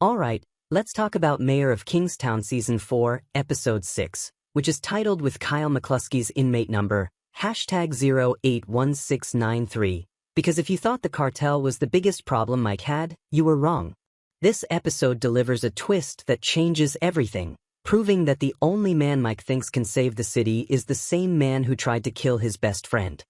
Alright, let's talk about Mayor of Kingstown Season 4, Episode 6, which is titled with Kyle McLusky's inmate number, #081693, because if you thought the cartel was the biggest problem Mike had, you were wrong. This episode delivers a twist that changes everything, proving that the only man Mike thinks can save the city is the same man who tried to kill his best friend.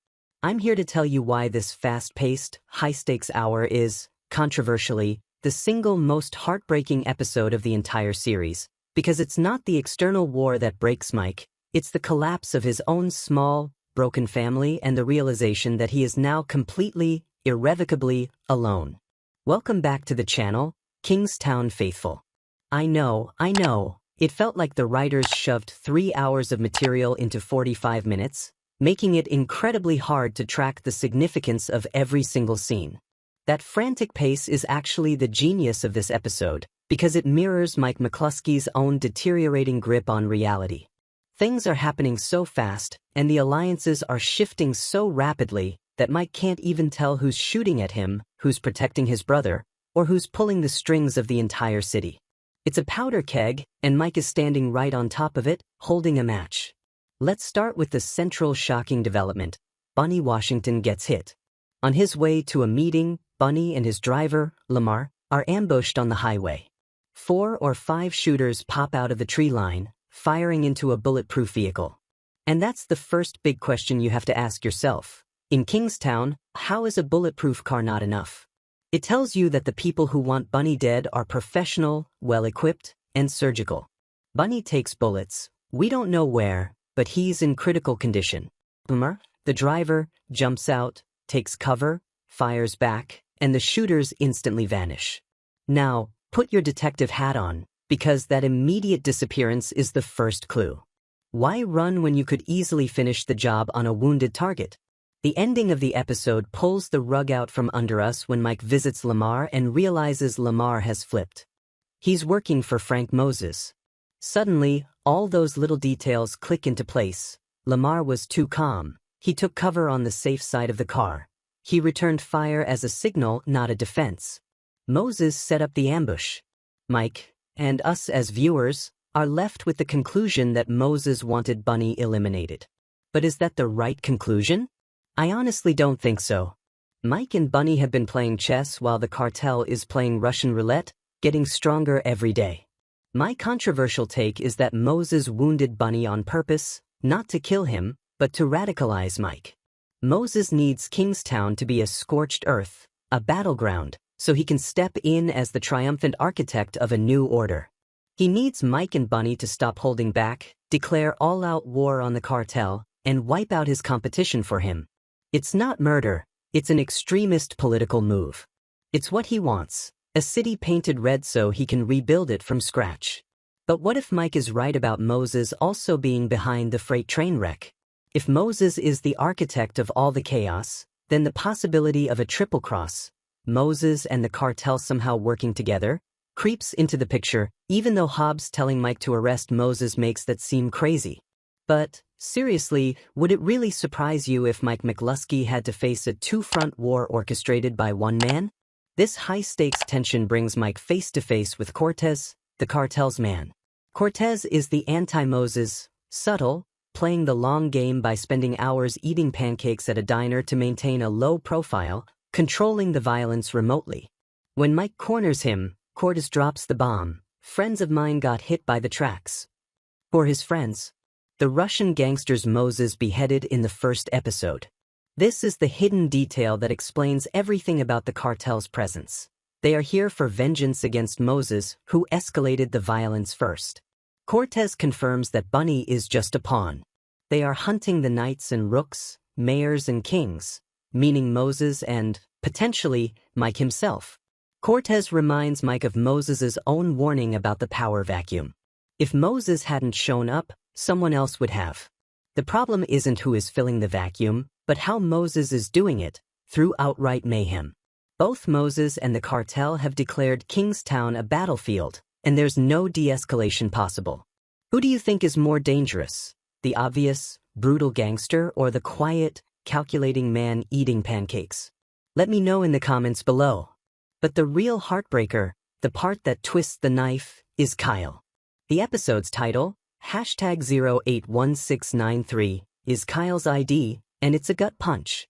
I'm here to tell you why this fast-paced, high-stakes hour is, controversially, the single most heartbreaking episode of the entire series, because it's not the external war that breaks Mike, it's the collapse of his own small, broken family and the realization that he is now completely, irrevocably, alone. Welcome back to the channel, Kingstown Faithful. I know, it felt like the writers shoved 3 hours of material into 45 minutes, making it incredibly hard to track the significance of every single scene. That frantic pace is actually the genius of this episode, because it mirrors Mike McLusky's own deteriorating grip on reality. Things are happening so fast, and the alliances are shifting so rapidly, that Mike can't even tell who's shooting at him, who's protecting his brother, or who's pulling the strings of the entire city. It's a powder keg, and Mike is standing right on top of it, holding a match. Let's start with the central shocking development. Bunny Washington gets hit. On his way to a meeting, Bunny and his driver, Lamar, are ambushed on the highway. 4 or 5 shooters pop out of the tree line, firing into a bulletproof vehicle. And that's the first big question you have to ask yourself. In Kingstown, how is a bulletproof car not enough? It tells you that the people who want Bunny dead are professional, well-equipped, and surgical. Bunny takes bullets, we don't know where, but he's in critical condition. Lamar, the driver, jumps out, takes cover, fires back, and the shooters instantly vanish. Now, put your detective hat on, because that immediate disappearance is the first clue. Why run when you could easily finish the job on a wounded target? The ending of the episode pulls the rug out from under us when Mike visits Lamar and realizes Lamar has flipped. He's working for Frank Moses. Suddenly, all those little details click into place. Lamar was too calm. He took cover on the safe side of the car. He returned fire as a signal, not a defense. Moses set up the ambush. Mike, and us as viewers, are left with the conclusion that Moses wanted Bunny eliminated. But is that the right conclusion? I honestly don't think so. Mike and Bunny have been playing chess while the cartel is playing Russian roulette, getting stronger every day. My controversial take is that Moses wounded Bunny on purpose, not to kill him, but to radicalize Mike. Moses needs Kingstown to be a scorched earth, a battleground, so he can step in as the triumphant architect of a new order. He needs Mike and Bunny to stop holding back, declare all-out war on the cartel, and wipe out his competition for him. It's not murder, it's an extremist political move. It's what he wants, a city painted red so he can rebuild it from scratch. But what if Mike is right about Moses also being behind the freight train wreck? If Moses is the architect of all the chaos, then the possibility of a triple cross, Moses and the cartel somehow working together, creeps into the picture, even though Hobbs telling Mike to arrest Moses makes that seem crazy. But, seriously, would it really surprise you if Mike McLusky had to face a two-front war orchestrated by one man? This high-stakes tension brings Mike face-to-face with Cortez, the cartel's man. Cortez is the anti-Moses, subtle, playing the long game by spending hours eating pancakes at a diner to maintain a low profile, controlling the violence remotely. When Mike corners him, Cortez drops the bomb. Friends of mine got hit by the tracks. For his friends, the Russian gangsters Moses beheaded in the first episode. This is the hidden detail that explains everything about the cartel's presence. They are here for vengeance against Moses, who escalated the violence first. Cortez confirms that Bunny is just a pawn. They are hunting the knights and rooks, mayors and kings, meaning Moses and, potentially, Mike himself. Cortez reminds Mike of Moses's own warning about the power vacuum. If Moses hadn't shown up, someone else would have. The problem isn't who is filling the vacuum, but how Moses is doing it, through outright mayhem. Both Moses and the cartel have declared Kingstown a battlefield, and there's no de-escalation possible. Who do you think is more dangerous? The obvious, brutal gangster or the quiet, calculating man eating pancakes? Let me know in the comments below. But the real heartbreaker, The part that twists the knife is Kyle. The episode's title, #081693, is Kyle's ID, and it's a gut punch.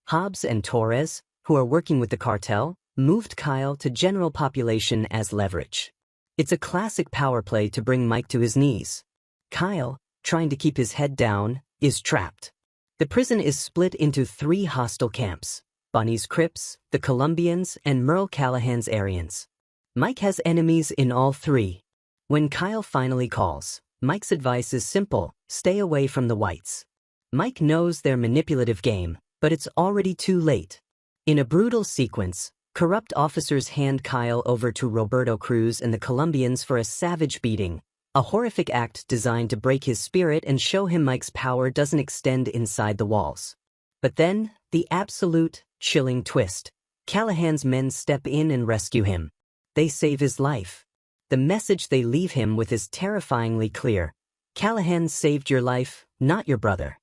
Hobbs and Cortez, who are working with the cartel, moved Kyle to general population as leverage. It's a classic power play to bring Mike to his knees. Kyle, trying to keep his head down, is trapped. The prison is split into 3 hostile camps: Bunny's Crips, the Colombians, and Merle Callahan's Aryans. Mike has enemies in all 3. When Kyle finally calls, Mike's advice is simple: stay away from the whites. Mike knows their manipulative game, but it's already too late. In a brutal sequence, corrupt officers hand Kyle over to Roberto Cruz and the Colombians for a savage beating, a horrific act designed to break his spirit and show him Mike's power doesn't extend inside the walls. But then, the absolute, chilling twist. Callahan's men step in and rescue him. They save his life. The message they leave him with is terrifyingly clear: Callahan saved your life, not your brother.